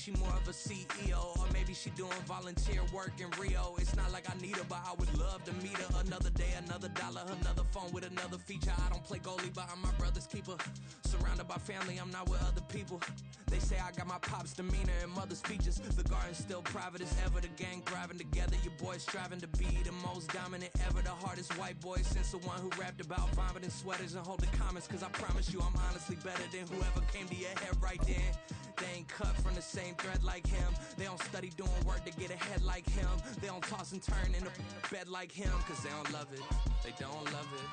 she more of a CEO, or maybe she doing volunteer work in Rio. It's not like I need her, but I would love to meet her. Another day, another dollar, another phone with another feature. I don't play goalie, but I'm my brother's keeper. Surrounded by family, I'm not with other people. They say I got my pop's demeanor and mother's features. The garden's still private as ever, the gang thriving together. Your boys striving to be the most dominant ever. The hardest white boy since the one who rapped about vomiting sweaters and holding comments. Cause I promise you I'm honestly better than whoever came to your head right then. They ain't cut from the same thread like him. They don't study doing work to get ahead like him. They don't toss and turn in the bed like him. Cause they don't love it, they don't love it.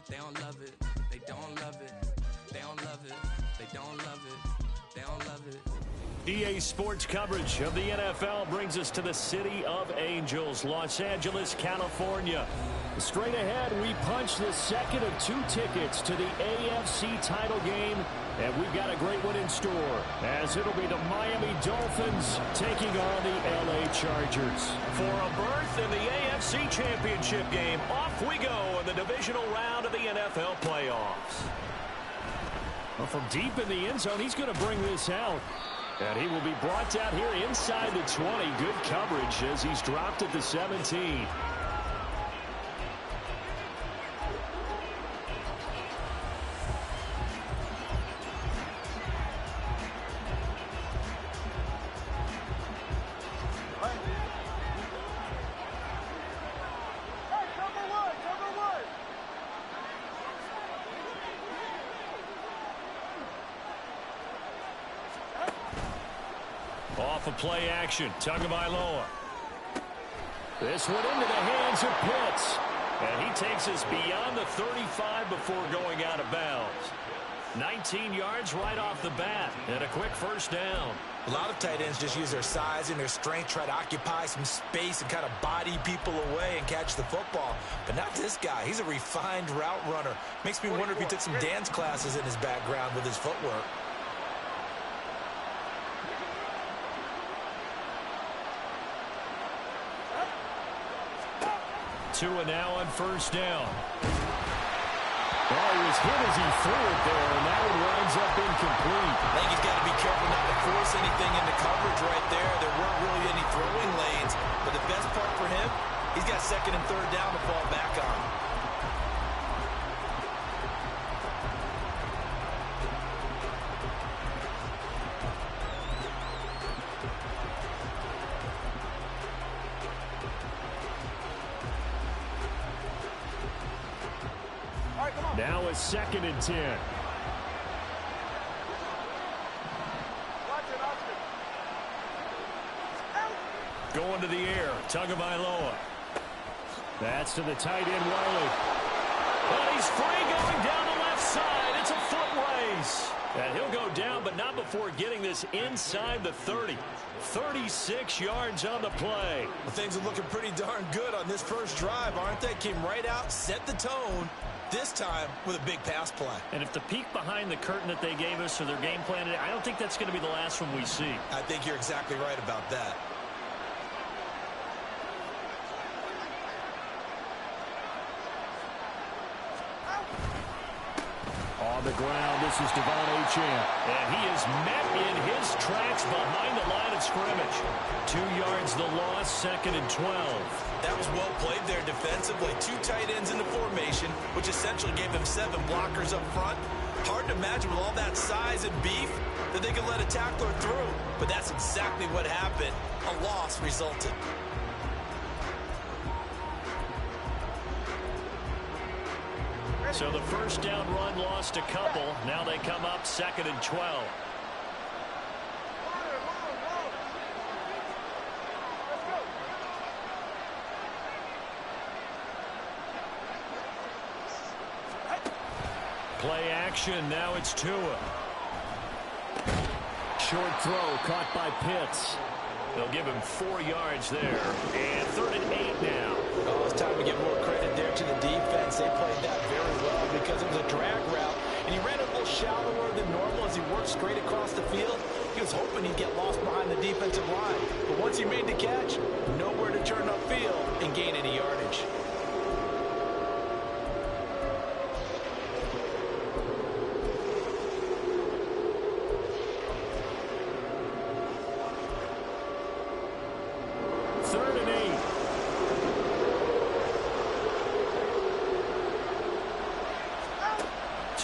They don't love it, they don't love it. They don't love it, they don't love it. They don't love it. EA Sports coverage of the NFL brings us to the City of Angels, Los Angeles, California. Straight ahead, we punch the second of 2 tickets to the AFC title game, and we've got a great one in store, as it'll be the Miami Dolphins taking on the LA Chargers. For a berth in the AFC Championship game, off we go in the divisional round of the NFL playoffs. Well, from deep in the end zone, he's going to bring this out. And he will be brought down here inside the 20. Good coverage as he's dropped at the 17. Off of play action, Tagovailoa. This one into the hands of Pitts. And he takes us beyond the 35 before going out of bounds. 19 yards right off the bat, and a quick first down. A lot of tight ends just use their size and their strength, try to occupy some space and kind of body people away and catch the football. But not this guy. He's a refined route runner. Makes me wonder if he took some dance classes in his background with his footwork. Tua now on first down. Well, he was hit as he threw it there, and that one winds up incomplete. I think he's got to be careful not to force anything into coverage right there. There weren't really any throwing lanes, but the best part for him, he's got second and third down to fall back on. Now it's 2nd and 10. Going to the air, Tagovailoa. That's to the tight end, Wiley. And he's free going down the left side. It's a foot race. And he'll go down, but not before getting this inside the 30. 36 yards on the play. Well, things are looking pretty darn good on this first drive, aren't they? Came right out, set the tone. This time with a big pass play. And if the peek behind the curtain that they gave us or their game plan, I don't think that's going to be the last one we see. I think you're exactly right about that. On the ground, this is Devon Achane. And he is met in his tracks behind the line of scrimmage. 2 yards the loss, 2nd and 12. That was well played there defensively. 2 tight ends in the formation, which essentially gave them 7 blockers up front. Hard to imagine with all that size and beef that they could let a tackler through. But that's exactly what happened. A loss resulted. So the first down run lost a couple. Now they come up 2nd and 12. Play action, now it's Tua. Short throw caught by Pitts. They'll give him 4 yards there. And 3rd and 8 now. Oh, it's time to give more credit there to the defense. They played that very well because it was a drag route. And he ran a little shallower than normal as he worked straight across the field. He was hoping he'd get lost behind the defensive line. But once he made the catch, nowhere to turn upfield and gain any yardage.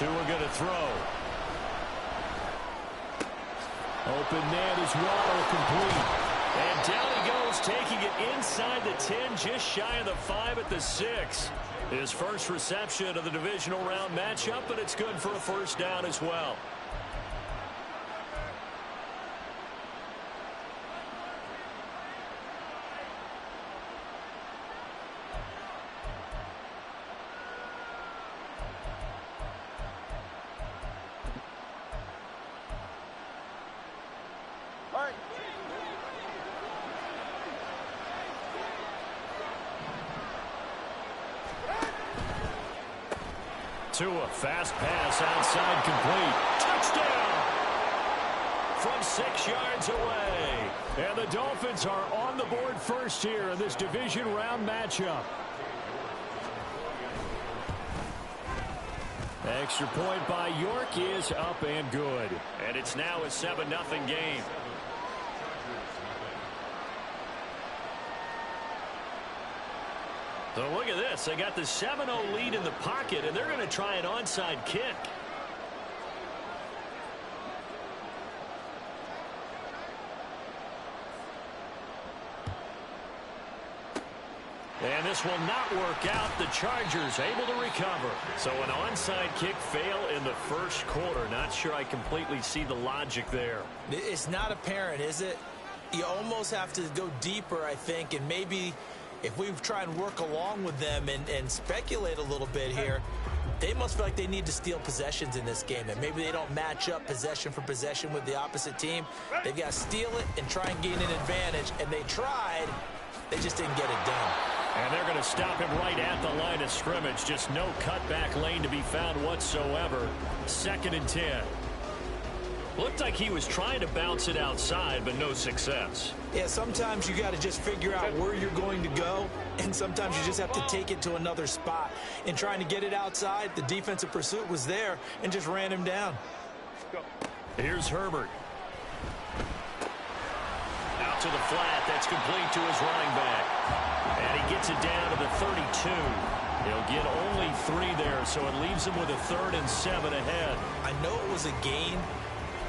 Tua going to throw. Open man is Waddle, complete. And down he goes, taking it inside the 10, just shy of the 5 at the 6. His first reception of the divisional round matchup, but it's good for a first down as well. Tua, fast pass outside, complete. Touchdown! From 6 yards away. And the Dolphins are on the board first here in this division round matchup. Extra point by York is up and good. And it's now a 7-0 game. So look at this. They got the 7-0 lead in the pocket, and they're going to try an onside kick. And this will not work out. The Chargers able to recover. So an onside kick fail in the first quarter. Not sure I completely see the logic there. It's not apparent, is it? You almost have to go deeper, I think, and maybe if we try and work along with them and speculate a little bit here, they must feel like they need to steal possessions in this game, and maybe they don't match up possession for possession with the opposite team. They've got to steal it and try and gain an advantage, and they tried. They just didn't get it done. And they're going to stop him right at the line of scrimmage. Just no cutback lane to be found whatsoever. 2nd and 10. Looked like he was trying to bounce it outside, but no success. Yeah, sometimes you got to just figure out where you're going to go, and sometimes you just have to take it to another spot. In trying to get it outside, the defensive pursuit was there and just ran him down. Here's Herbert. Out to the flat. That's complete to his running back. And he gets it down to the 32. He'll get only 3 there, so it leaves him with a 3rd and 7 ahead. I know it was a gain,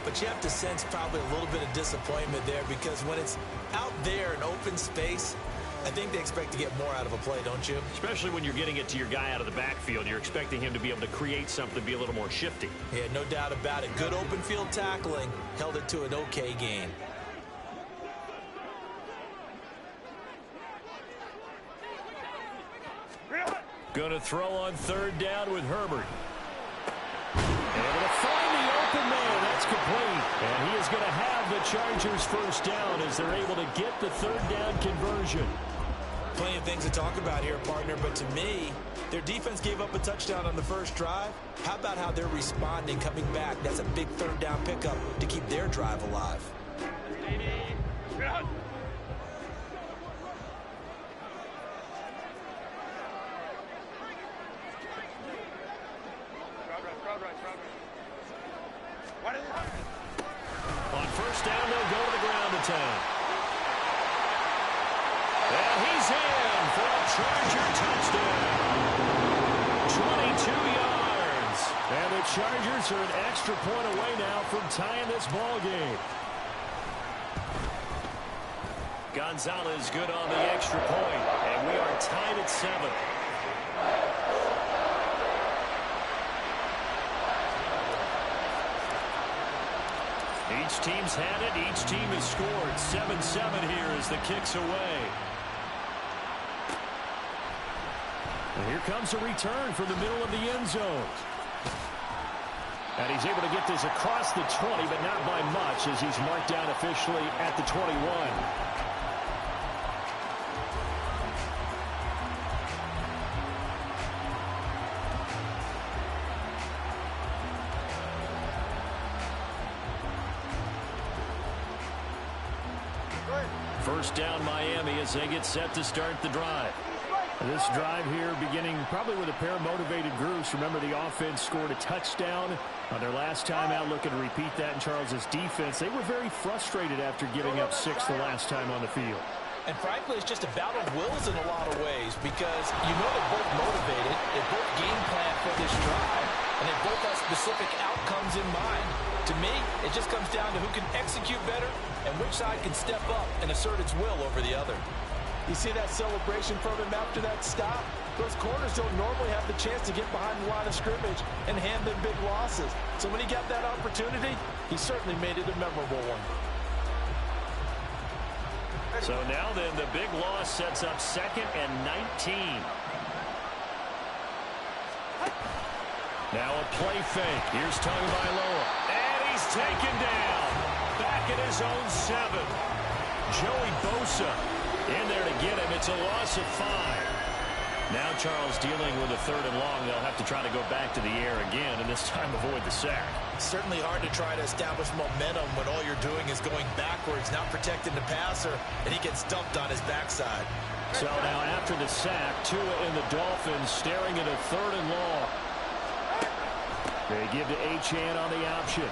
but you have to sense probably a little bit of disappointment there, because when it's out there in open space, I think they expect to get more out of a play, don't you? Especially when you're getting it to your guy out of the backfield. You're expecting him to be able to create something, be a little more shifty. Yeah, no doubt about it. Good open field tackling. Held it to an okay gain. Going to throw on 3rd down with Herbert. Able to find the open man. That's complete. And he is going to have the Chargers first down as they're able to get the 3rd down conversion. Plenty of things to talk about here, partner, but to me, their defense gave up a touchdown on the first drive. How about how they're responding, coming back? That's a big 3rd down pickup to keep their drive alive. On first down, they'll go to the ground attack. And he's in for a Charger touchdown. 22 yards. And the Chargers are an extra point away now from tying this ball game. Gonzalez good on the extra point. And we are tied at 7. Each team's had it. Each team has scored. 7-7 here as the kick's away. And here comes a return from the middle of the end zone. And he's able to get this across the 20, but not by much, as he's marked down officially at the 21. First down Miami as they get set to start the drive. This drive here beginning probably with a pair of motivated groups. Remember, the offense scored a touchdown on their last time out, looking to repeat that in Charles's defense. They were very frustrated after giving up 6 the last time on the field. And frankly, it's just a battle of wills in a lot of ways, because you know they're both motivated. They both game plan for this drive. and they both have specific outcomes in mind. To me, it just comes down to who can execute better and which side can step up and assert its will over the other. You see that celebration from him after that stop? Those corners don't normally have the chance to get behind the line of scrimmage and hand them big losses. So when he got that opportunity, he certainly made it a memorable one. So now then, the big loss sets up 2nd and 19. Now a play fake. Here's Tagovailoa. And he's taken down. Back at his own 7. Joey Bosa in there to get him. It's a loss of 5. Now Charles dealing with a 3rd and long. They'll have to try to go back to the air again, and this time avoid the sack. Certainly hard to try to establish momentum when all you're doing is going backwards, not protecting the passer, and he gets dumped on his backside. So now after the sack, Tua and the Dolphins staring at a 3rd and long. They give to Achane on the option.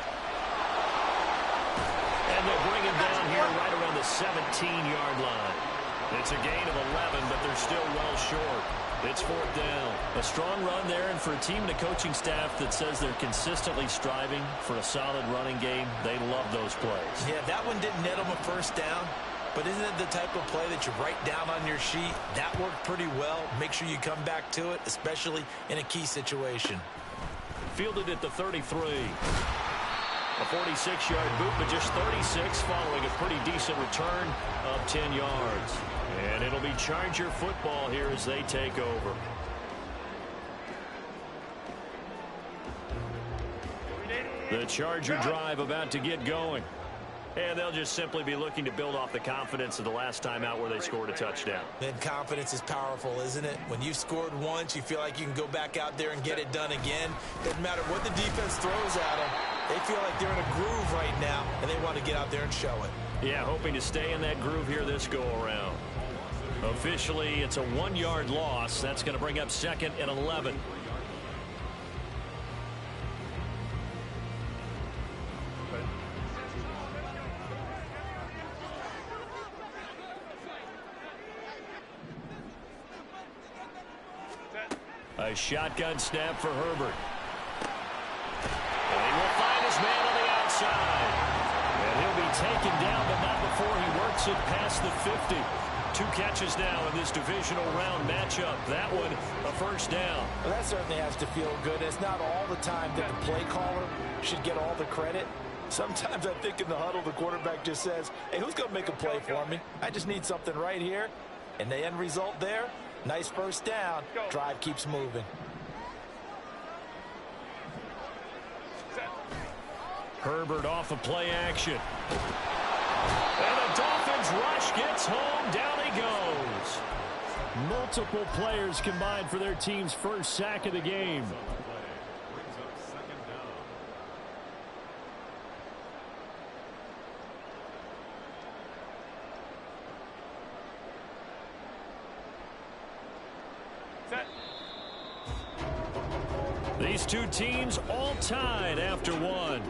And they'll bring him down here right around the 17-yard line. It's a gain of 11, but they're still well short. It's 4th down. A strong run there, and for a team and a coaching staff that says they're consistently striving for a solid running game, they love those plays. Yeah, that one didn't net them a 1st down, but isn't it the type of play that you write down on your sheet? That worked pretty well. Make sure you come back to it, especially in a key situation. Fielded at the 33. A 46-yard boot, but just 36 following a pretty decent return of 10 yards. And it'll be Charger football here as they take over. The Charger drive about to get going. And they'll just simply be looking to build off the confidence of the last time out where they scored a touchdown. And confidence is powerful, isn't it? When you've scored once, you feel like you can go back out there and get it done again. Doesn't matter what the defense throws at them. They feel like they're in a groove right now, and they want to get out there and show it. Yeah, hoping to stay in that groove here this go-around. Officially, it's a 1-yard loss. That's going to bring up 2nd and 11. A shotgun snap for Herbert. And he will find his man on the outside. And he'll be taken down, but not before he works it past the 50. 2 catches now in this divisional round matchup. That one, a 1st down. Well, that certainly has to feel good. It's not all the time that the play caller should get all the credit. Sometimes I think in the huddle, the quarterback just says, hey, who's going to make a play for me? I just need something right here. And the end result there, nice 1st down. Drive keeps moving. Herbert off of play action. And the Dolphins rush gets home. Down he goes. Multiple players combined for their team's 1st sack of the game. These 2 teams all tied after 1.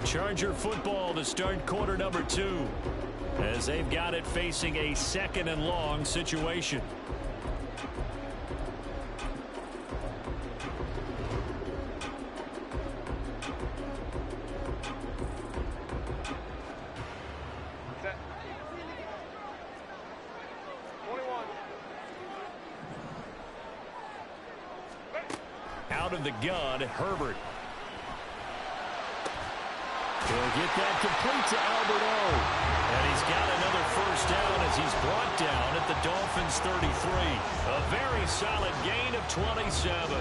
Charger football to start quarter number 2 as they've got it facing a 2nd and long situation. Out of the gun, Herbert. He'll get that complete to Albert O. And he's got another 1st down as he's brought down at the Dolphins' 33. A very solid gain of 27.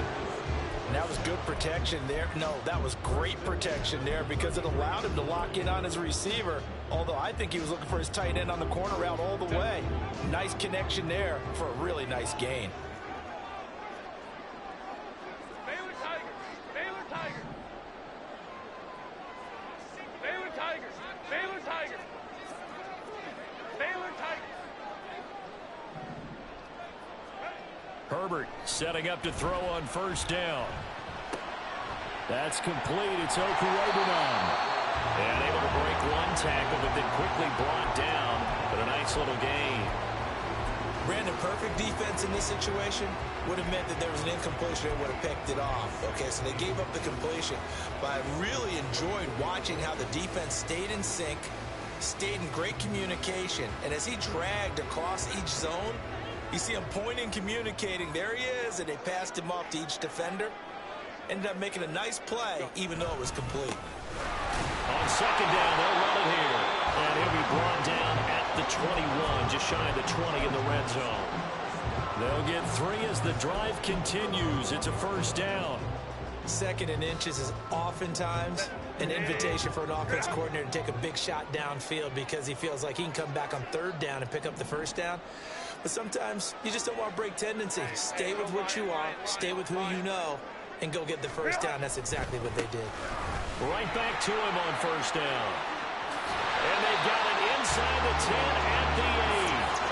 And that was good protection there. No, that was great protection there because it allowed him to lock in on his receiver. Although I think he was looking for his tight end on the corner route all the way. Nice connection there for a really nice gain. Herbert setting up to throw on 1st down. That's complete. It's Okurobunan. And able to break 1 tackle, but then quickly brought down. But a nice little gain. Brandon, perfect defense in this situation would have meant that there was an incompletion and would have picked it off. Okay, so they gave up the completion. But I really enjoyed watching how the defense stayed in sync, stayed in great communication. And as he dragged across each zone, you see him pointing, communicating. There he is, and they passed him off to each defender. Ended up making a nice play, even though it was complete. On second down, they'll run it here. And he'll be brought down at the 21, just shy of the 20 in the red zone. They'll get 3 as the drive continues. It's a first down. Second and inches is oftentimes an invitation for an offense coordinator to take a big shot downfield because he feels like he can come back on third down and pick up the first down. But sometimes you just don't want to break tendency. Stay with what you are, stay with who you know, and go get the first down. That's exactly what they did. Right back to him on first down. And they've got it inside the 10 at the 8.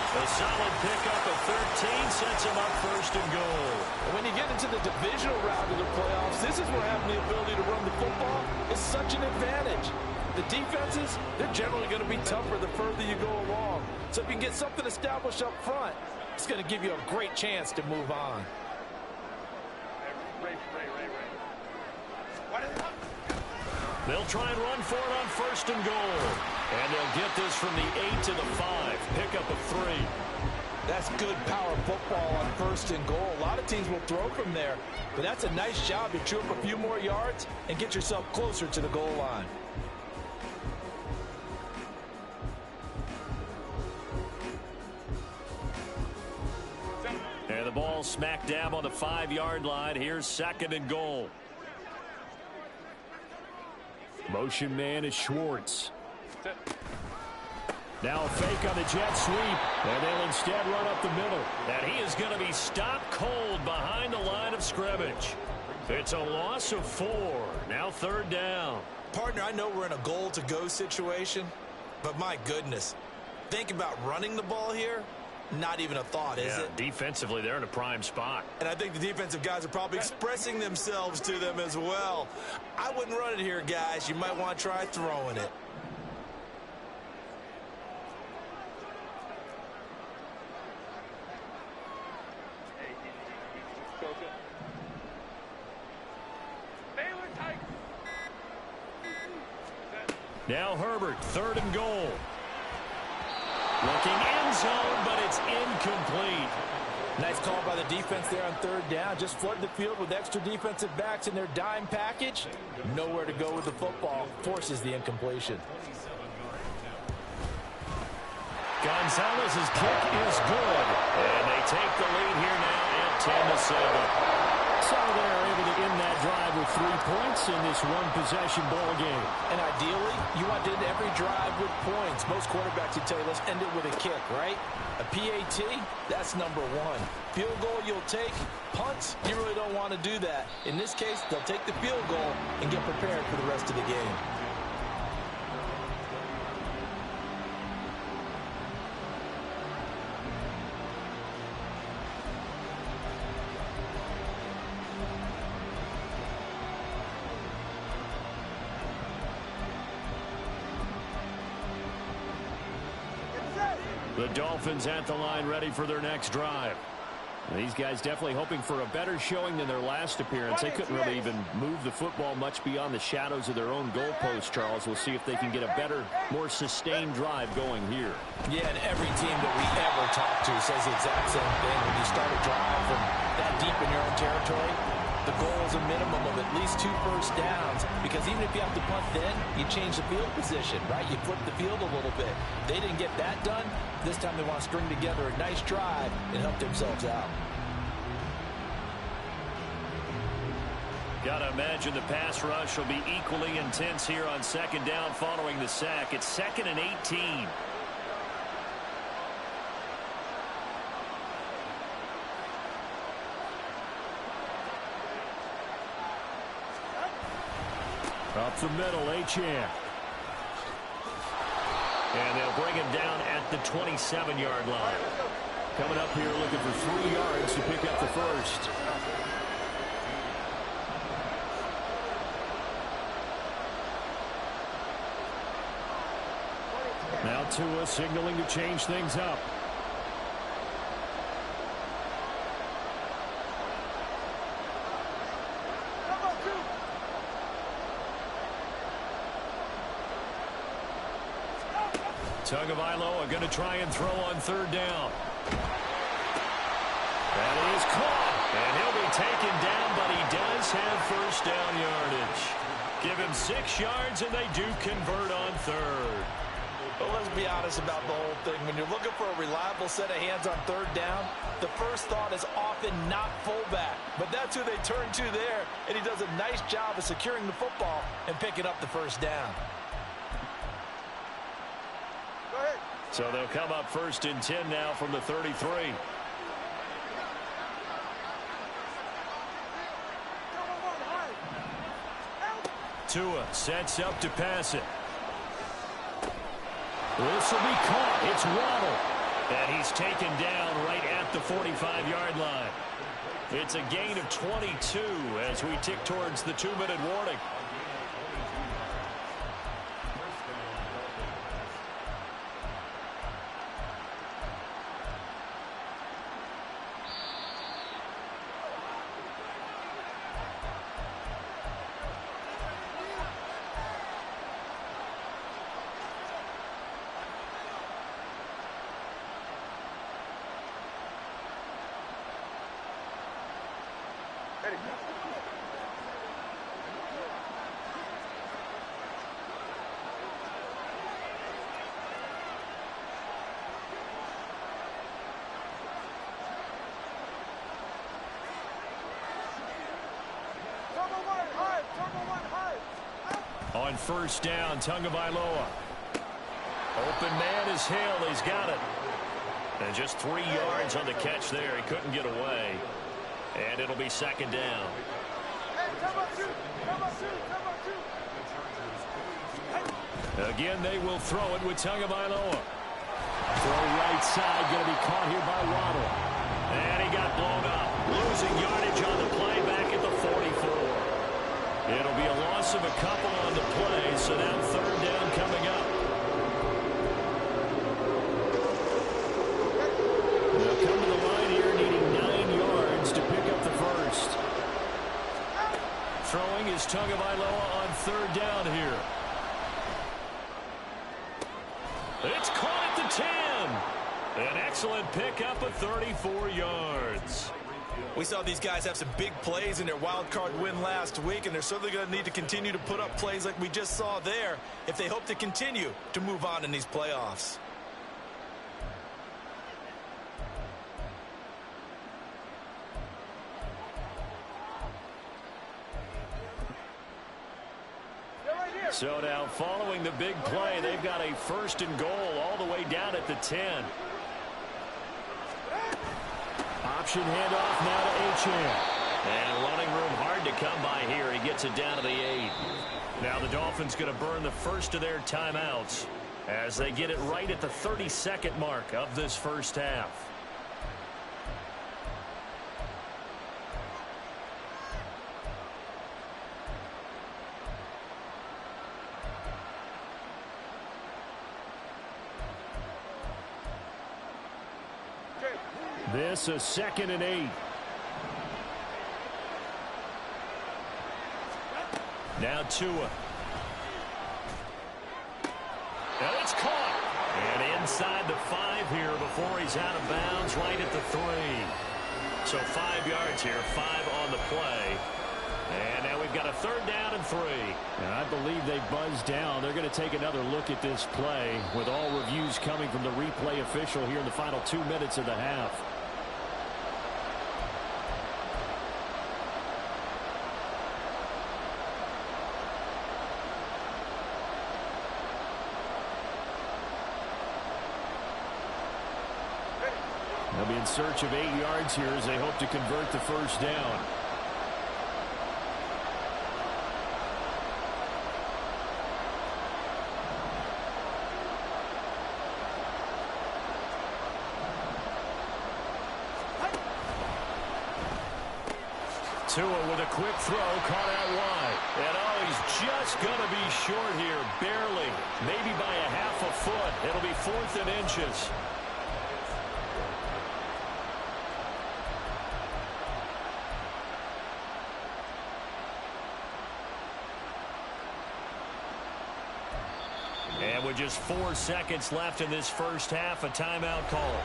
A solid pickup of 13 sets him up first and goal. And when you get into the divisional round of the playoffs, this is where having the ability to run the football is such an advantage. The defenses, they're generally going to be tougher the further you go along. So if you can get something established up front, it's going to give you a great chance to move on. They'll try and run for it on first and goal. And they'll get this from the 8 to the 5. Pickup of 3. That's good power football on first and goal. A lot of teams will throw from there. But that's a nice job to chew up a few more yards and get yourself closer to the goal line. And the ball smack dab on the 5-yard line. Here's second and goal. Motion man is Schwartz. Now a fake on the jet sweep. And they'll instead run up the middle. And he is going to be stopped cold behind the line of scrimmage. It's a loss of 4. Now third down. Partner, I know we're in a goal-to-go situation, but my goodness, think about running the ball here. Not even a thought, is it? Defensively, they're in a prime spot. And I think the defensive guys are probably expressing themselves to them as well. I wouldn't run it here, guys. You might want to try throwing it. Now Herbert, third and goal. Looking end zone, but it's incomplete. Nice call by the defense there on third down. Just flood the field with extra defensive backs in their dime package. Nowhere to go with the football. Forces the incompletion. Gonzalez's kick is good. And they take the lead here now at 10-7. So they're able to end that drive with 3 points in this one-possession ball game. And ideally, you want to end every drive with points. Most quarterbacks would tell you, let's end it with a kick, right? A PAT, that's number 1. Field goal you'll take. Punts, you really don't want to do that. In this case, they'll take the field goal and get prepared for the rest of the game. The Dolphins at the line ready for their next drive. These guys definitely hoping for a better showing than their last appearance. They couldn't really even move the football much beyond the shadows of their own goalpost, Charles. We'll see if they can get a better, more sustained drive going here. Yeah, and every team that we ever talk to says the exact same thing. When you start a drive from that deep in your own territory, the goal is a minimum of at least 2 first downs, because even if you have to punt then, you change the field position, right? You flip the field a little bit. They didn't get that done. This time they want to string together a nice drive and help themselves out. Got to imagine the pass rush will be equally intense here on second down following the sack. It's 2nd and 18. Up the middle, Achane. And they'll bring him down at the 27-yard line. Coming up here looking for 3 yards to pick up the first. Now Tua signaling to change things up. Tagovailoa going to try and throw on third down. That is caught, and he'll be taken down, but he does have first down yardage. Give him 6 yards, and they do convert on third. Well, let's be honest about the whole thing. When you're looking for a reliable set of hands on third down, the first thought is often not fullback. But that's who they turn to there, and he does a nice job of securing the football and picking up the first down. So they'll come up 1st and 10 now from the 33. Tua sets up to pass it. This will be caught. It's Waddle. And he's taken down right at the 45-yard line. It's a gain of 22 as we tick towards the 2-minute warning. On first down, Tagovailoa. Open man is Hill. He's got it. And just 3 yards on the catch there. He couldn't get away. And it'll be 2nd down. Again, they will throw it with Tagovailoa. Throw right side, going to be caught here by Waddle. And he got blown up. Losing yardage on the play back at the 44. It'll be a loss of a couple on the play, so now 3rd down coming up. They'll come to the line here needing 9 yards to pick up the first. Throwing is Tagovailoa on 3rd down here. It's caught at the 10. An excellent pickup of 34 yards. We saw these guys have some big plays in their wild card win last week, and they're certainly going to need to continue to put up plays like we just saw there if they hope to continue to move on in these playoffs. So now following the big play, they've got a 1st and goal all the way down at the 10. Option handoff now to Achane. And running room hard to come by here. He gets it down to the 8. Now the Dolphins going to burn the first of their timeouts as they get it right at the 32nd mark of this first half. This is 2nd and 8. Now Tua. And it's caught. And inside the 5 here before he's out of bounds right at the 3. So 5 yards here, 5 on the play. And now we've got a 3rd down and 3. And I believe they buzzed down. They're going to take another look at this play with all reviews coming from the replay official here in the final 2 minutes of the half. They'll be in search of 8 yards here as they hope to convert the first down. Tua with a quick throw, caught out wide. And oh, he's just going to be short here, barely. Maybe by a half a foot. It'll be 4th and inches. And with just 4 seconds left in this first half, a timeout call.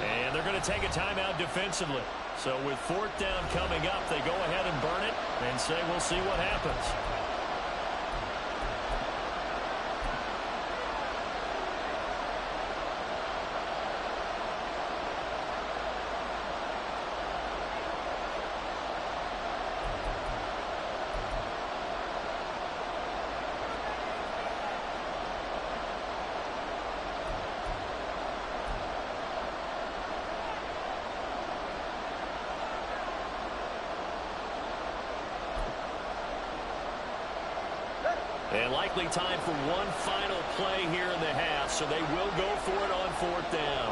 And they're going to take a timeout defensively. So with 4th down coming up, they go ahead and burn it and say we'll see what happens. And likely time for one final play here in the half, so they will go for it on 4th down.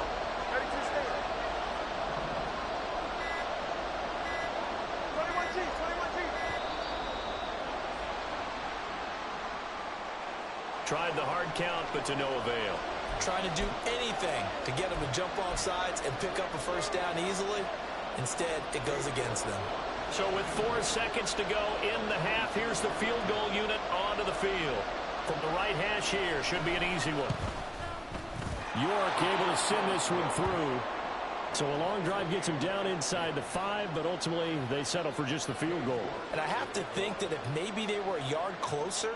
Tried the hard count, but to no avail. Trying to do anything to get them to jump off sides and pick up a first down easily. Instead, it goes against them. So with 4 seconds to go in the half, here's the field goal unit onto the field. From the right hash here, should be an easy one. York able to send this one through. So a long drive gets him down inside the 5, but ultimately they settle for just the field goal. And I have to think that if maybe they were a yard closer,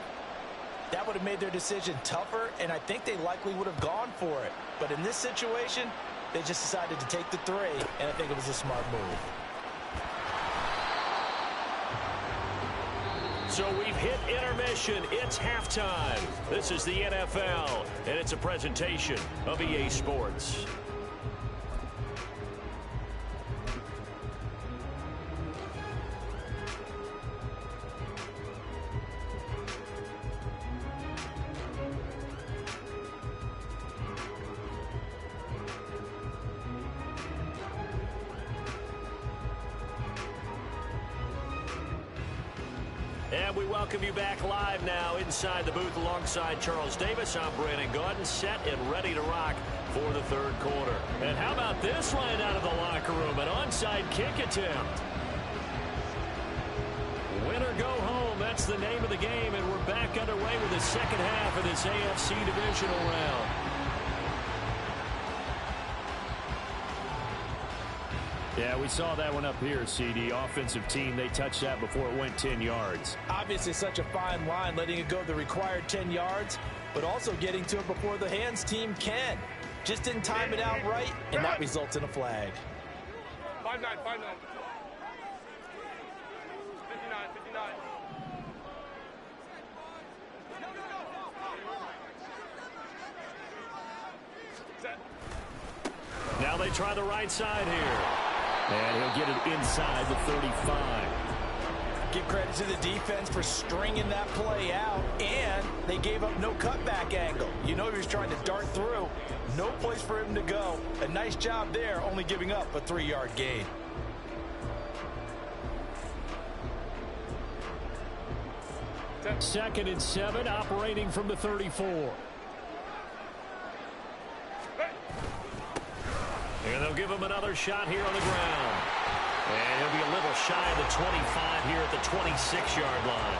that would have made their decision tougher, and I think they likely would have gone for it. But in this situation, they just decided to take the 3, and I think it was a smart move. So we've hit intermission. It's halftime. This is the NFL, and it's a presentation of EA Sports. And we welcome you back live now inside the booth alongside Charles Davis. I'm Brandon Gaudin, set and ready to rock for the 3rd quarter. And how about this line out of the locker room? An onside kick attempt. Win or go home, that's the name of the game, and we're back underway with the second half of this AFC divisional round. Yeah, we saw that one up here, CD. Offensive team, they touched that before it went 10 yards. Obviously such a fine line, letting it go the required 10 yards, but also getting to it before the hands team can. Just didn't time it out right, and that results in a flag. 5-9, 5-9. 59, 59. Now they try the right side here. And he'll get it inside the 35. Give credit to the defense for stringing that play out, and they gave up no cutback angle. You know he was trying to dart through. No place for him to go. A nice job there, only giving up a 3-yard gain. Second and 7, operating from the 34. And they'll give him another shot here on the ground. And he'll be a little shy of the 25 here at the 26-yard line.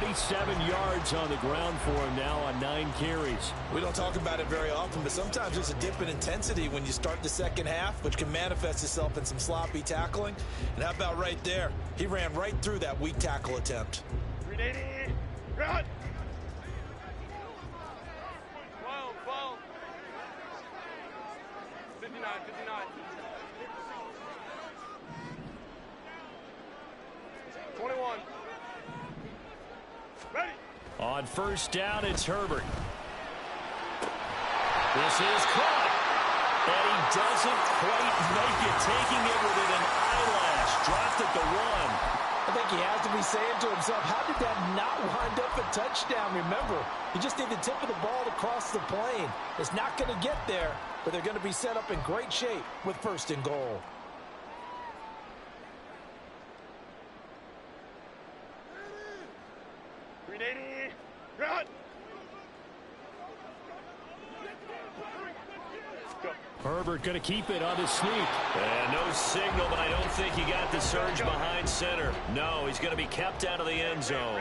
47 yards on the ground for him now on 9 carries. We don't talk about it very often, but sometimes there's a dip in intensity when you start the second half, which can manifest itself in some sloppy tackling. And how about right there? He ran right through that weak tackle attempt. 380, run! 12, 12. 59, 59. 21. Ready. On first down, it's Herbert. This is caught. And he doesn't quite make it, taking it within an eyelash. Dropped at the 1. I think he has to be saying to himself, how did that not wind up a touchdown? Remember, you just need the tip of the ball to cross the plane. It's not going to get there, but they're going to be set up in great shape with 1st and goal. Herbert going to keep it on his sneak. And no signal, but I don't think he got the surge behind center. No, he's going to be kept out of the end zone.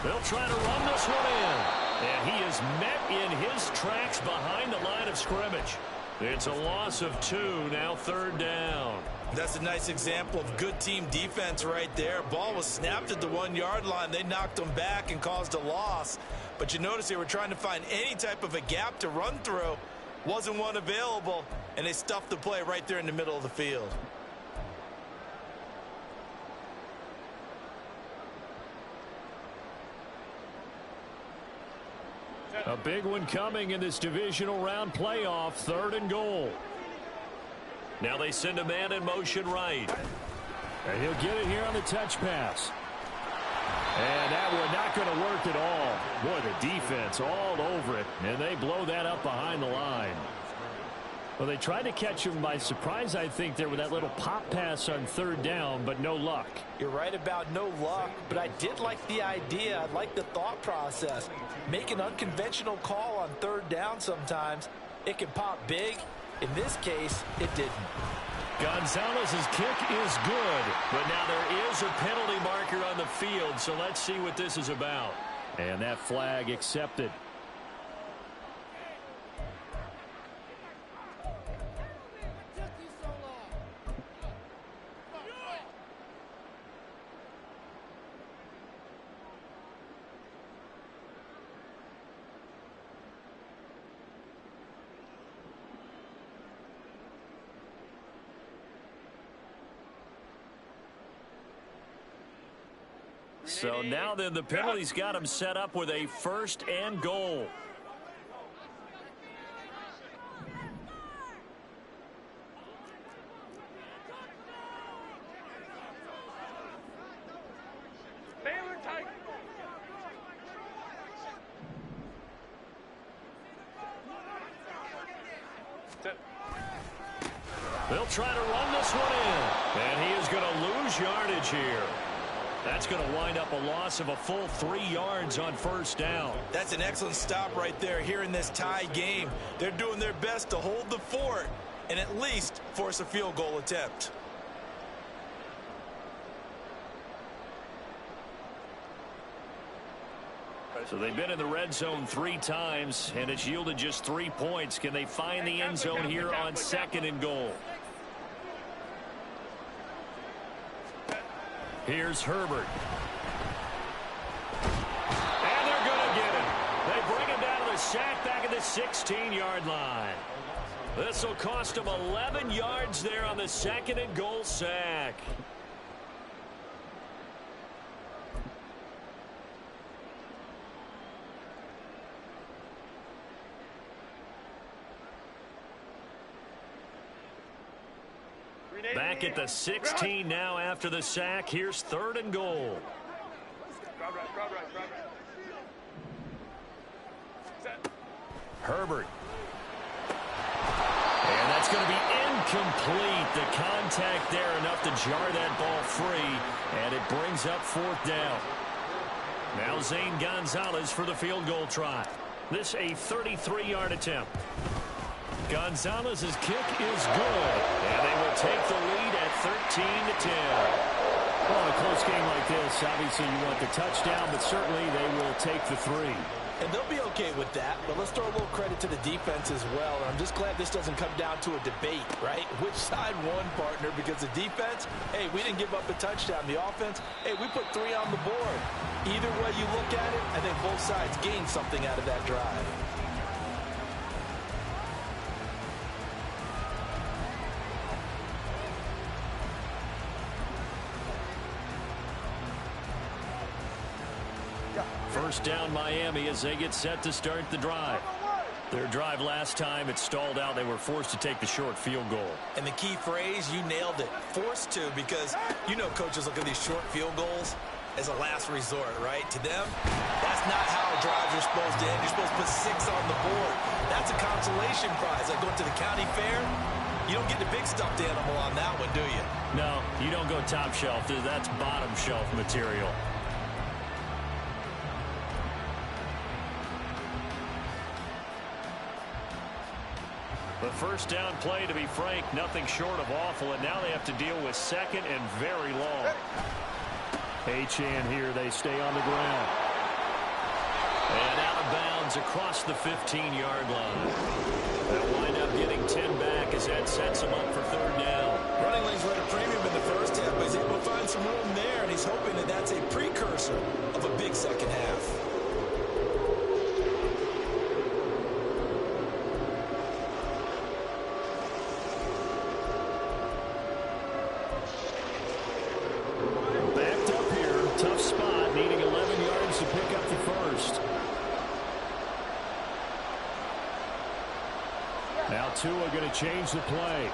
They'll try to run this one in. And he is met in his tracks behind the line of scrimmage. It's a loss of 2, now 3rd down. That's a nice example of good team defense right there. Ball was snapped at the 1-yard line. They knocked them back and caused a loss. But you notice they were trying to find any type of a gap to run through. Wasn't one available, and they stuffed the play right there in the middle of the field. A big one coming in this divisional round playoff, 3rd and goal. Now they send a man in motion right. And he'll get it here on the touch pass. And that one not going to work at all. Boy, the defense all over it. And they blow that up behind the line. Well, they tried to catch him by surprise, I think, there with that little pop pass on 3rd down, but no luck. You're right about no luck, but I did like the idea. I like the thought process. Make an unconventional call on 3rd down sometimes. It can pop big. In this case, it didn't. Gonzalez's kick is good, but now there is a penalty marker on the field, so let's see what this is about. And that flag accepted. So now then the penalty's got him set up with a 1st and goal. Baylor tight. They'll try to run this one in. And he is going to lose yardage here. That's going to wind up a loss of a full 3 yards on 1st down. That's an excellent stop right there here in this tie game. They're doing their best to hold the fort and at least force a field goal attempt. So they've been in the red zone 3 times, and it's yielded just 3 points. Can they find the end zone here on 2nd and goal? Here's Herbert. And they're going to get him. They bring him down to the sack back at the 16-yard line. This will cost him 11 yards there on the 2nd and goal sack. Back at the 16 now after the sack. Here's 3rd and goal. Herbert. And that's going to be incomplete. The contact there enough to jar that ball free. And it brings up 4th down. Now Zane Gonzalez for the field goal try. This a 33-yard attempt. Gonzalez's kick is good, and they will take the lead at 13-10. Well, in a close game like this, obviously you want the touchdown, but certainly they will take the 3. And they'll be okay with that, but let's throw a little credit to the defense as well. And I'm just glad this doesn't come down to a debate, right? Which side won, partner? Because the defense, hey, we didn't give up a touchdown. The offense, hey, we put 3 on the board. Either way you look at it, I think both sides gained something out of that drive. First down Miami as they get set to start the drive. Their drive last time, it stalled out. They were forced to take the short field goal. And the key phrase, you nailed it, forced to, because you know coaches look at these short field goals as a last resort, right? To them, that's not how drives are supposed to end. You're supposed to put 6 on the board. That's a consolation prize. Like going to the county fair, you don't get the big stuffed animal on that one, do you? No, you don't go top shelf. That's bottom shelf material. The first down play, to be frank, nothing short of awful, and now they have to deal with second and very long. Achane here, they stay on the ground. And out of bounds across the 15-yard line. They'll wind up getting 10 back as that sets them up for third down. Running lanes were at a premium in the first half, but he's able to find some room there, and he's hoping that that's a precursor of a big second half. Tough spot, needing 11 yards to pick up the first. Now Tua going to change the play.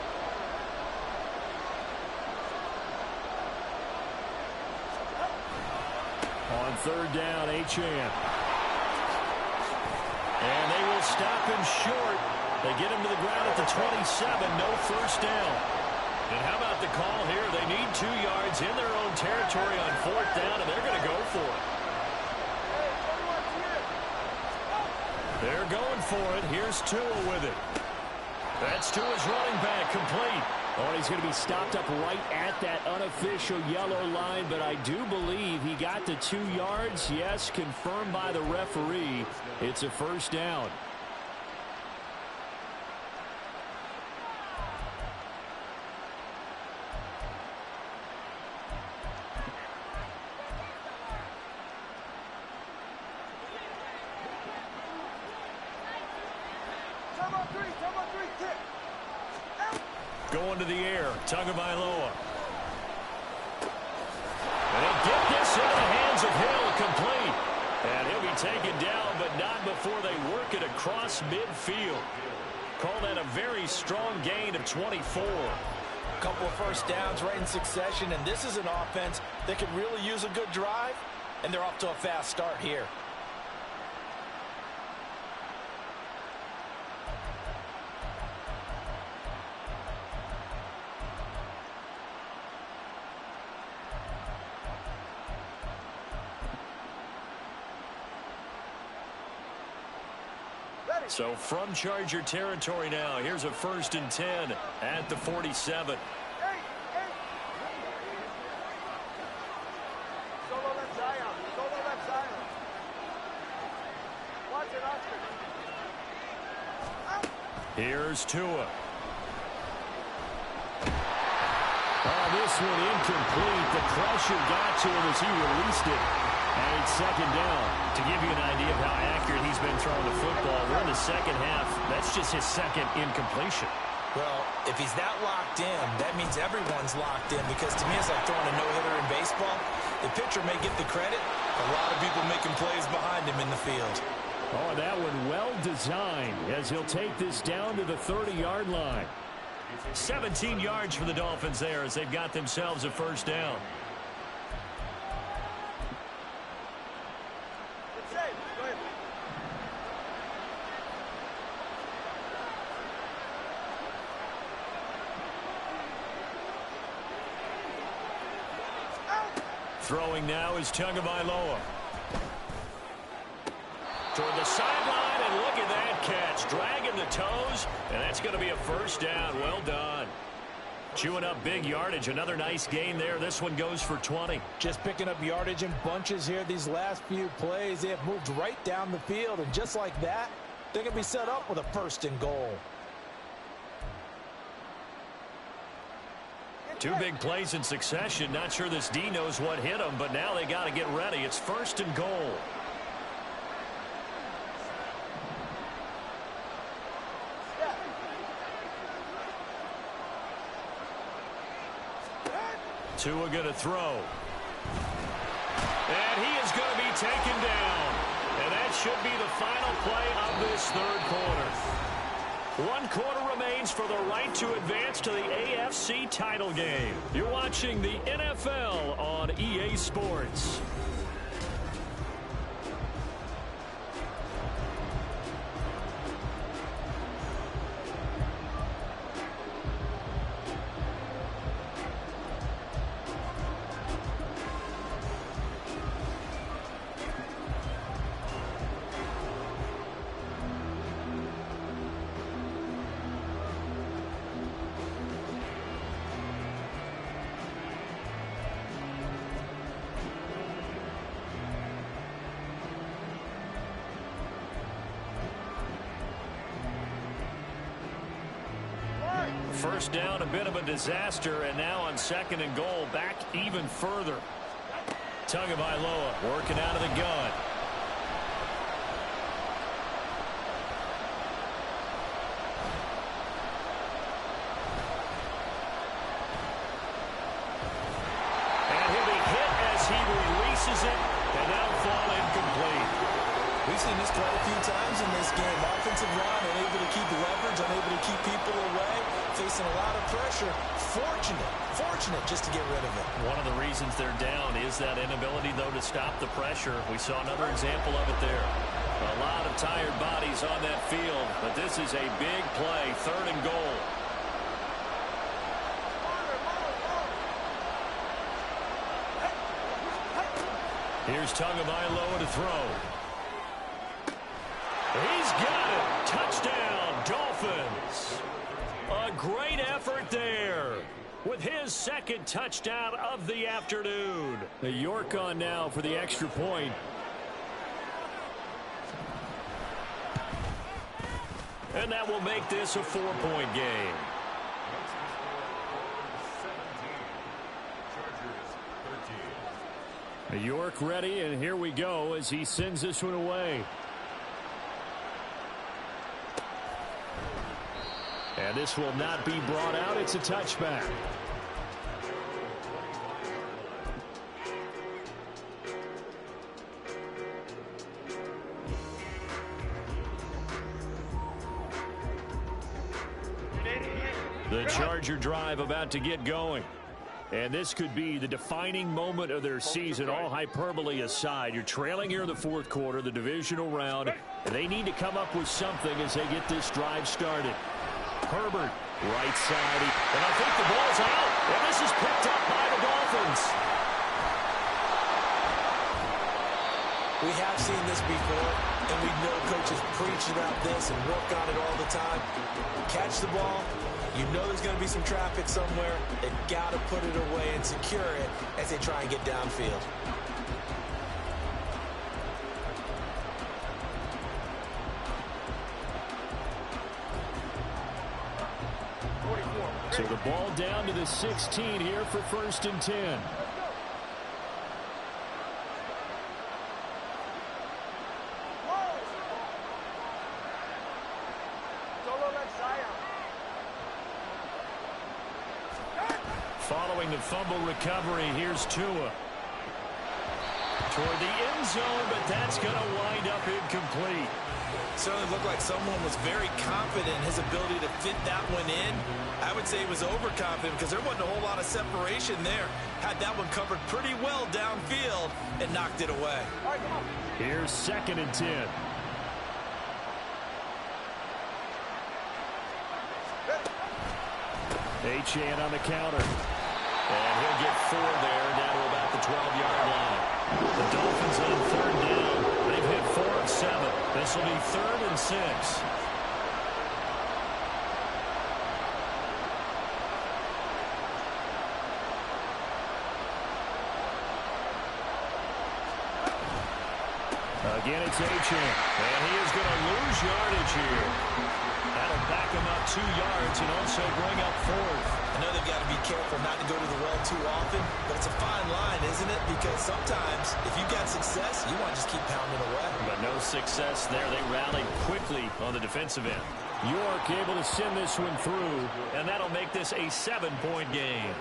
On third down, Achane. And they will stop him short. They get him to the ground at the 27, no first down. And how about the call here? They need 2 yards in their own territory on fourth down, and they're going to go for it. They're going for it. Here's Tua with it. That's Tua's running back, complete. Oh, he's going to be stopped up right at that unofficial yellow line, but I do believe he got the 2 yards. Yes, confirmed by the referee. It's a first down. Going to the air, Tagovailoa. And he'll get this into the hands of Hill, complete. And he'll be taken down, but not before they work it across midfield. Call that a very strong gain of 24. A couple of first downs right in succession, and this is an offense that could really use a good drive, and they're off to a fast start here. So from Charger territory now, here's a 1st and 10 at the 47. Here's Tua. Oh, this one incomplete. The pressure got to him as he released it. And it's second down. To give you an idea of how accurate he's been throwing the football, we're in the second half. That's just his second incompletion. Well, if he's that locked in, that means everyone's locked in, because to me it's like throwing a no-hitter in baseball. The pitcher may get the credit. A lot of people making plays behind him in the field. Oh, that one well designed as he'll take this down to the 30-yard line. 17 yards for the Dolphins there as they've got themselves a first down. Throwing now is Tagovailoa. Toward the sideline, and look at that catch. Dragging the toes, and that's going to be a first down. Well done. Chewing up big yardage. Another nice gain there. This one goes for 20. Just picking up yardage in bunches here these last few plays. They have moved right down the field, and just like that, they're going to be set up with a 1st and goal. 2 big plays in succession. Not sure this D knows what hit him, but now they got to get ready. It's 1st and goal. Tua going to throw. And he is going to be taken down. And that should be the final play of this third quarter. 1 quarter remains for the right to advance to the AFC title game. You're watching the NFL on EA Sports. first down, a bit of a disaster, and now on 2nd and goal, back even further. Tagovailoa working out of the gun. And he'll be hit as he releases it, and that'll fall incomplete. We've seen this quite a few times in this game. Offensive line unable to keep leverage, unable to keep people away, facing a lot of pressure. Fortunate just to get rid of it. One of the reasons they're down is that inability, though, to stop the pressure. We saw another example of it there. A lot of tired bodies on that field, but this is a big play, 3rd and goal. Here's Tagovailoa to throw. He's got it. Touchdown, Dolphins. A great effort there with his 2nd touchdown of the afternoon. The York on now for the extra point. And that will make this a 4-point game. The York ready, and here we go as he sends this one away. And this will not be brought out. It's a touchback. The Charger drive about to get going. And this could be the defining moment of their season, all hyperbole aside. You're trailing here in the 4th quarter, the divisional round, and they need to come up with something as they get this drive started. Herbert, right side, and I think the ball's out, and this is picked up by the Dolphins. We have seen this before, and we know coaches preach about this and work on it all the time. Catch the ball. You know there's going to be some traffic somewhere. They've got to put it away and secure it as they try and get downfield. So the ball down to the 16 here for 1st and 10. Following the fumble recovery, here's Tua. Toward the end zone, but that's going to wind up incomplete. Certainly looked like someone was very confident in his ability to fit that one in. I would say he was overconfident because there wasn't a whole lot of separation there. Had that one covered pretty well downfield and knocked it away. Here's 2nd and 10. Achane on the counter. And he'll get 4 there, down to about the 12-yard line. The Dolphins on 3rd down. They've hit 4 of 7. This will be 3rd and 6. Again, it's Achane. And he is going to lose yardage here. That'll back him up 2 yards and also bring up 4th. I know they've got to be careful not to go to the well too often, but it's a fine line, isn't it? Because sometimes, if you've got success, you want to just keep pounding away. But no success there. They rallied quickly on the defensive end. York able to send this one through. And that'll make this a 7-point game.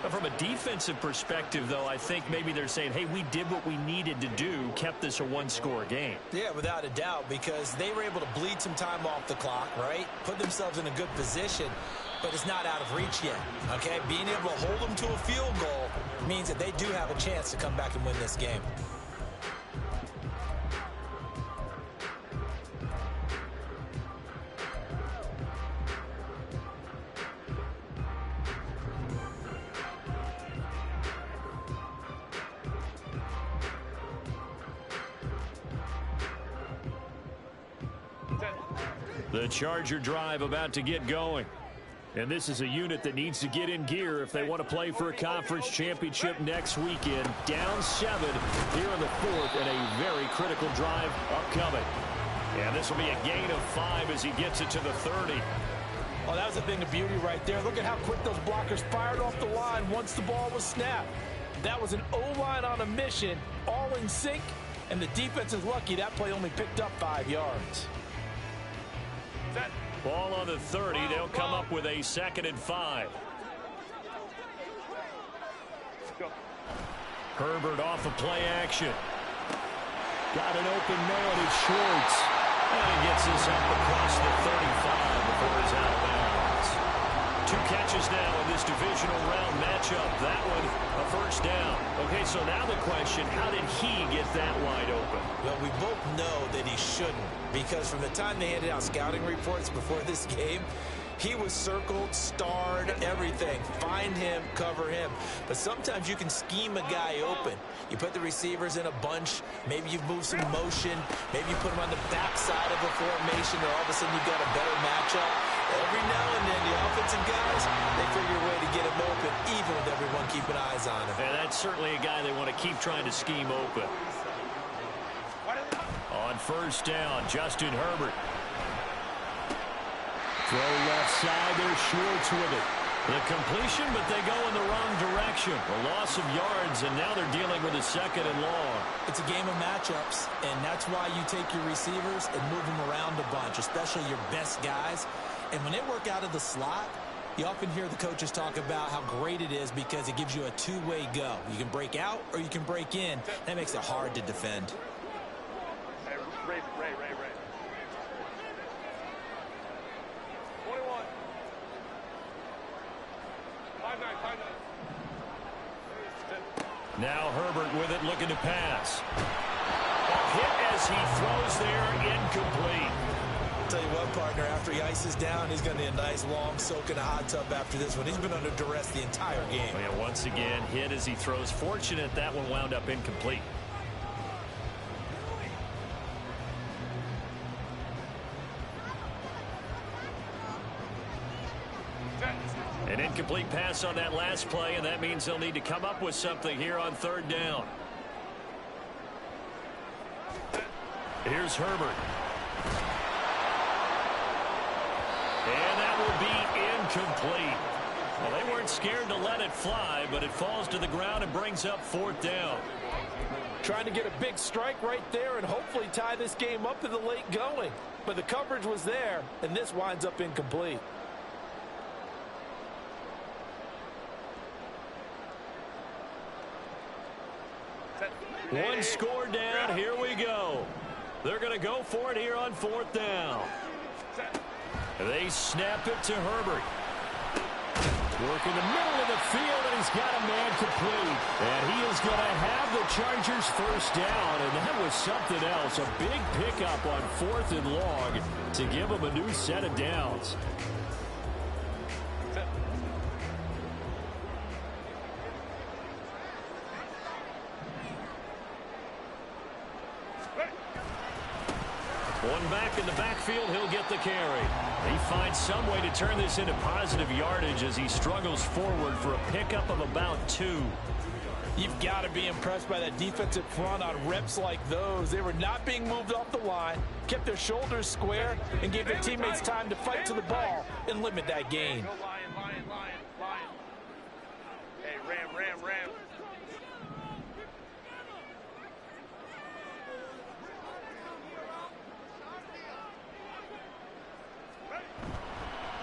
But from a defensive perspective, though, I think maybe they're saying, hey, we did what we needed to do, kept this a 1-score game. Yeah, without a doubt, because they were able to bleed some time off the clock, right? Put themselves in a good position, but it's not out of reach yet, okay? Being able to hold them to a field goal means that they do have a chance to come back and win this game. The Charger drive about to get going. And this is a unit that needs to get in gear if they want to play for a conference championship next weekend. Down 7 here in the 4th and a very critical drive upcoming. And this will be a gain of 5 as he gets it to the 30. Oh, that was a thing of beauty right there. Look at how quick those blockers fired off the line once the ball was snapped. That was an O-line on a mission, all in sync, and the defense is lucky that play only picked up 5 yards. Set. Ball on the 30. They'll come up with a 2nd and 5. Go. Herbert off of play action. Got an open man. It's Schwartz. And he gets this up across the 35 before he's out of bounds. 2 catches now in this divisional round matchup. That one a first down. Okay, so now the question, how did he get that wide open? Well, we both know that he shouldn't, because from the time they handed out scouting reports before this game, he was circled, starred, everything. Find him, cover him. But sometimes you can scheme a guy open. You put the receivers in a bunch. Maybe you move some motion. Maybe you put them on the backside of a formation, or all of a sudden you've got a better matchup. Every now and then, the offensive guys, they figure a way to get him open, even with everyone keeping eyes on him. And that's certainly a guy they want to keep trying to scheme open. On first down, Justin Herbert. Throw left side, there's Schwartz with it. The completion, but they go in the wrong direction. A loss of yards, and now they're dealing with a 2nd and long. It's a game of matchups, and that's why you take your receivers and move them around a bunch, especially your best guys. And when they work out of the slot, you often hear the coaches talk about how great it is because it gives you a two-way go. You can break out or you can break in. That makes it hard to defend. Hey, Ray. 21. 5-9. Now Herbert with it, looking to pass. Hit as he throws there, incomplete. I'll tell you what, partner, after he ices down, he's going to need a nice long soak in a hot tub after this one. He's been under duress the entire game. Oh, yeah, once again, hit as he throws. Fortunate that one wound up incomplete. An incomplete pass on that last play, and that means they'll need to come up with something here on 3rd down. Here's Herbert. And that will be incomplete. Well, they weren't scared to let it fly, but it falls to the ground and brings up 4th down. Trying to get a big strike right there and hopefully tie this game up in the late going. But the coverage was there, and this winds up incomplete. One score down. Here we go. They're going to go for it here on 4th down. They snap it to Herbert. Work in the middle of the field, and he's got a man complete. And he is going to have the Chargers first down, and that was something else. A big pickup on 4th and long to give them a new set of downs. One back in the backfield, he'll get the carry. He finds some way to turn this into positive yardage as he struggles forward for a pickup of about 2. You've got to be impressed by that defensive front on reps like those. They were not being moved off the line, kept their shoulders square, and gave their teammates time to fight to the ball and limit that gain. Go Lion. Hey, Ram.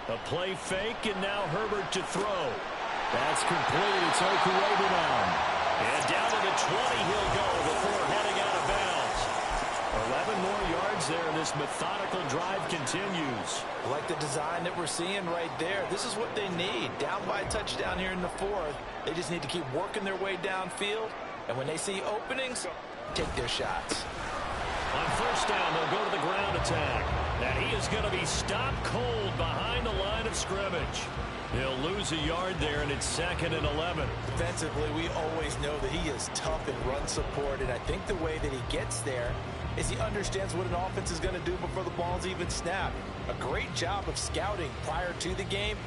A play fake, and now Herbert to throw. That's complete. It's Okuroba now. And down to the 20 he'll go before heading out of bounds. 11 more yards there, and this methodical drive continues. I like the design that we're seeing right there. This is what they need. Down by a touchdown here in the 4th. They just need to keep working their way downfield. And when they see openings, take their shots. On first down, they'll go to the ground attack. And he is going to be stopped cold behind the line of scrimmage. He'll lose a yard there, and it's 2nd and 11. Defensively, we always know that he is tough in run support, and I think the way that he gets there is he understands what an offense is going to do before the ball's even snapped. A great job of scouting prior to the game,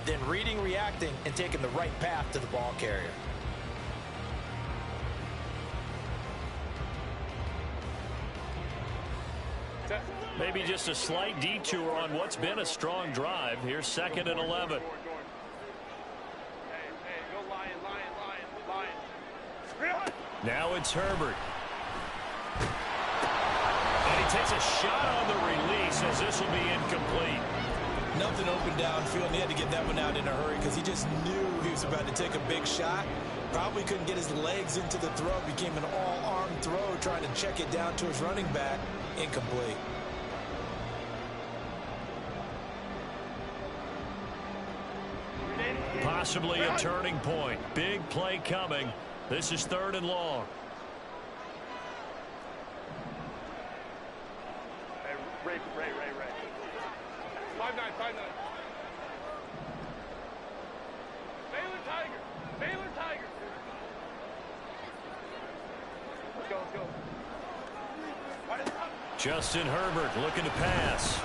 then reading, reacting, and taking the right path to the ball carrier. Maybe just a slight detour on what's been a strong drive. Here's 2nd and 11. Hey, go lion. Now it's Herbert. And he takes a shot on the release as this will be incomplete. Nothing open downfield, and he had to get that one out in a hurry because he just knew he was about to take a big shot. Probably couldn't get his legs into the throw. Became an all-arm throw, trying to check it down to his running back. Incomplete. Possibly a turning point. Big play coming. This is 3rd and long. Hey, Ray. 5-9. Baylor Tiger. Let's go. Justin Herbert looking to pass.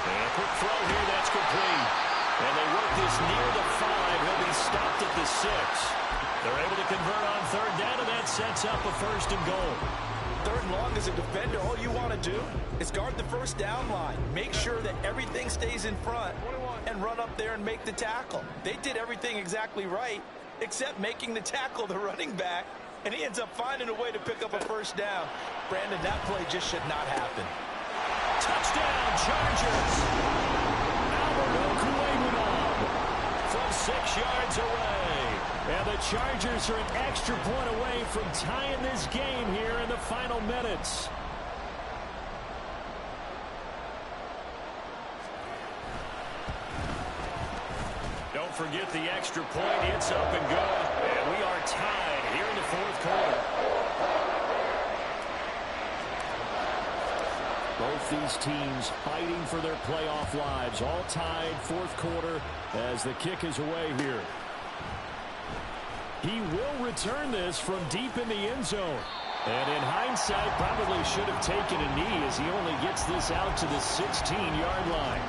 And a quick throw here, that's complete. And they work this near the 5. He'll be stopped at the 6. They're able to convert on 3rd down, and that sets up a 1st and goal. 3rd and long as a defender, all you want to do is guard the 1st down line. Make sure that everything stays in front and run up there and make the tackle. They did everything exactly right except making the tackle the running back, and he ends up finding a way to pick up a 1st down. Brandon, that play just should not happen. Touchdown, Chargers. Albert Okwuegbunam from 6 yards away. And the Chargers are an extra point away from tying this game here in the final minutes. Don't forget the extra point. It's up and good. And we are tied here in the 4th quarter. Both these teams fighting for their playoff lives. All tied, 4th quarter as the kick is away here. He will return this from deep in the end zone. And in hindsight, probably should have taken a knee as he only gets this out to the 16-yard line.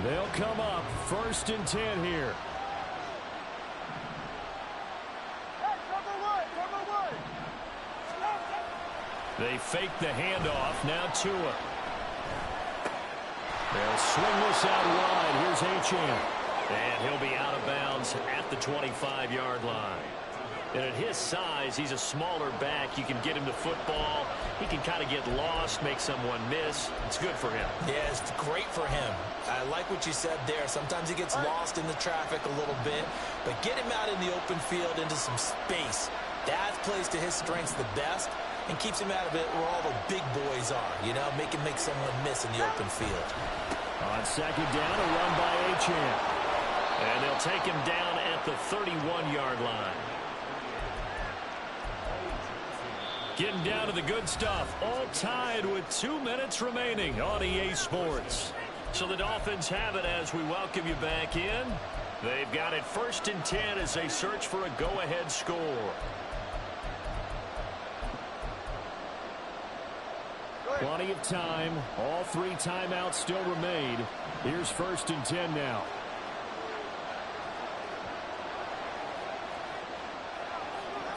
They'll come up 1st and 10 here. They fake the handoff. Now Tua. They'll swing this out wide. Here's Achane. And he'll be out of bounds at the 25-yard line. And at his size, he's a smaller back. You can get him the football. He can kind of get lost, make someone miss. It's good for him. Yeah, it's great for him. I like what you said there. Sometimes he gets lost in the traffic a little bit, but get him out in the open field into some space. That plays to his strengths the best and keeps him out of it where all the big boys are, you know, make someone miss in the open field. On 2nd down, a run by Achane. And they'll take him down at the 31-yard line. Getting down to the good stuff. All tied with 2 minutes remaining on EA Sports. So the Dolphins have it as we welcome you back in. They've got it 1st and 10 as they search for a go-ahead score. Plenty of time. All 3 timeouts still remain. Here's 1st and 10 now.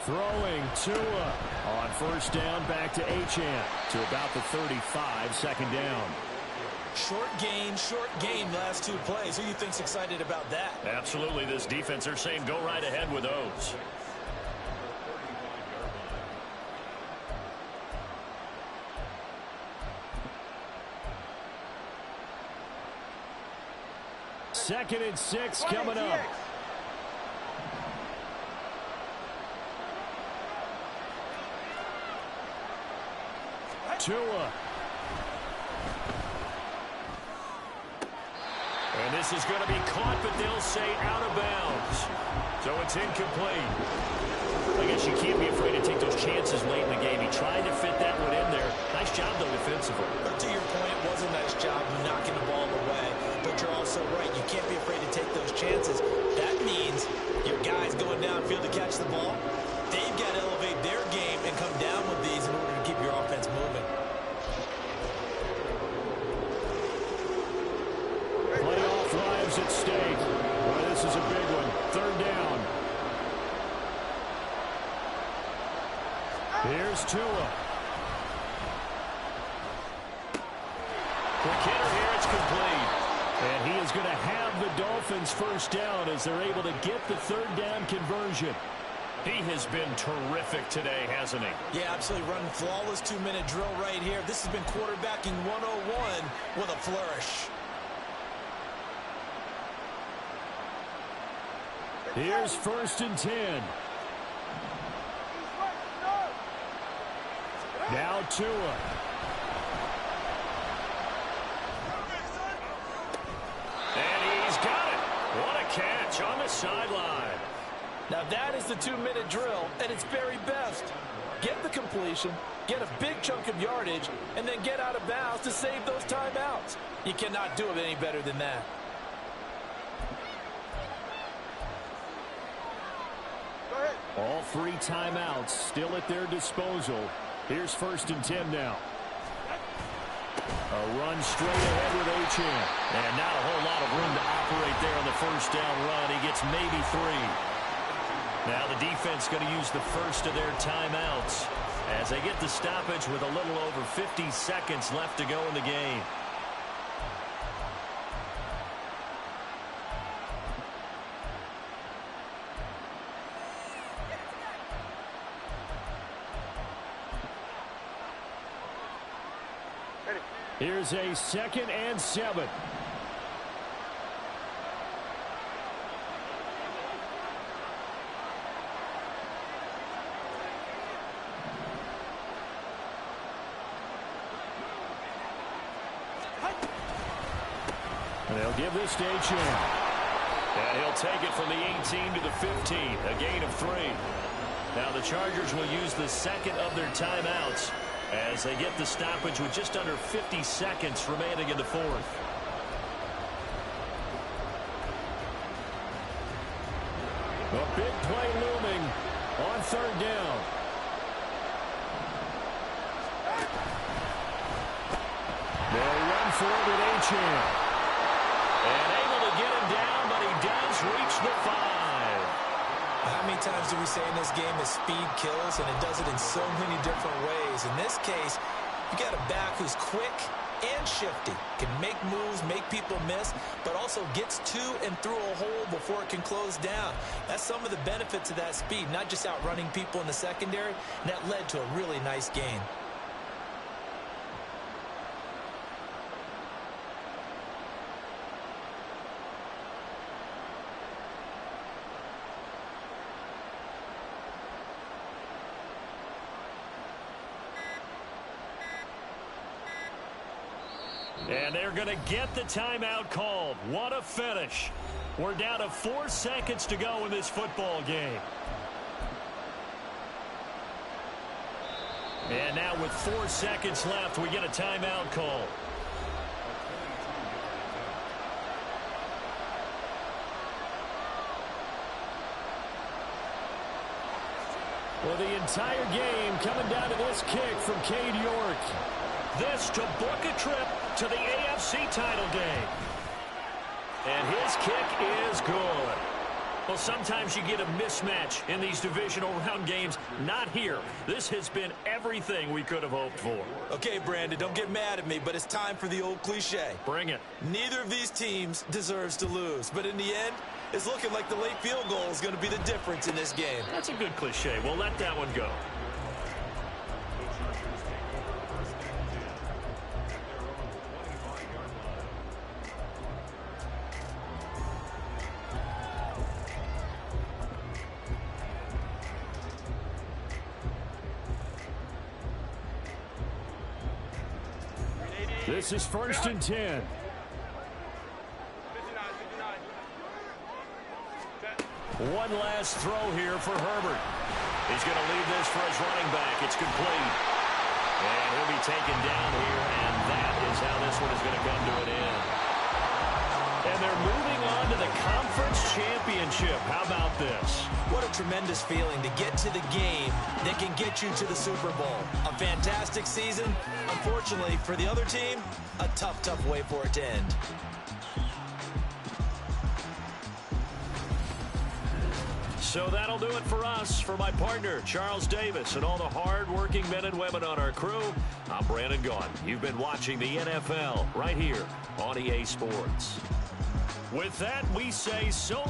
Throwing Tua on 1st down, back to Achane to about the 35, 2nd down. Short gain last 2 plays. Who do you think's excited about that? Absolutely. This defense, they're saying go right ahead with those. Second and 6 coming up. Tua. And this is going to be caught, but they'll say out of bounds. So it's incomplete. I guess you can't be afraid to take those chances late in the game. He tried to fit that one in there. Nice job, though, defensively. But to your point, it was a nice job knocking the ball away. But you're also right. You can't be afraid to take those chances. That means your guys going downfield to catch the ball, they've got to elevate their game and come down with these in order to keep your offense moving. Here's Tua. Quick hitter here, it's complete. And he is going to have the Dolphins first down as they're able to get the third down conversion. He has been terrific today, hasn't he? Yeah, absolutely running flawless 2-minute drill right here. This has been quarterbacking 101 with a flourish. Here's 1st and 10. Now Tua. And he's got it. What a catch on the sideline. Now that is the 2-minute drill at its very best. Get the completion, get a big chunk of yardage, and then get out of bounds to save those timeouts. You cannot do it any better than that. All 3 timeouts still at their disposal. Here's 1st and 10 now. A run straight ahead with Achane. And not a whole lot of room to operate there on the first down run. He gets maybe 3. Now the defense going to use the first of their timeouts as they get the stoppage with a little over 50 seconds left to go in the game. Here's a 2nd and 7. They'll give this to Achane. And he'll take it from the 18 to the 15, a gain of 3. Now the Chargers will use the second of their timeouts as they get the stoppage with just under 50 seconds remaining in the fourth. A big play looming on 3rd down. They'll run for it with Achane. And able to get him down, but he does reach the 5. How many times do we say in this game that speed kills, and it does it in so many different ways? In this case, you got a back who's quick and shifty, can make moves, make people miss, but also gets to and through a hole before it can close down. That's some of the benefits of that speed, not just outrunning people in the secondary, and that led to a really nice gain. And they're going to get the timeout called. What a finish. We're down to 4 seconds to go in this football game. And now with 4 seconds left, we get a timeout call. Well, the entire game coming down to this kick from Cade York. This to book a trip to the AFC title game. And his kick is good. Well, sometimes you get a mismatch in these divisional round games. Not here. This has been everything we could have hoped for. Okay, Brandon, don't get mad at me, but it's time for the old cliche. Bring it. Neither of these teams deserves to lose, but in the end, it's looking like the late field goal is going to be the difference in this game. That's a good cliche. We'll let that one go. This is 1st and 10. One last throw here for Herbert. He's going to leave this for his running back. It's complete. And he'll be taken down here, and that is how this one is going to come to an end. And they're moving on to the conference championship. How about this? What a tremendous feeling to get to the game that can get you to the Super Bowl. A fantastic season. Unfortunately, for the other team, a tough, tough way for it to end. So that'll do it for us. For my partner, Charles Davis, and all the hard-working men and women on our crew, I'm Brandon Gaudin. You've been watching the NFL right here on EA Sports. With that, we say so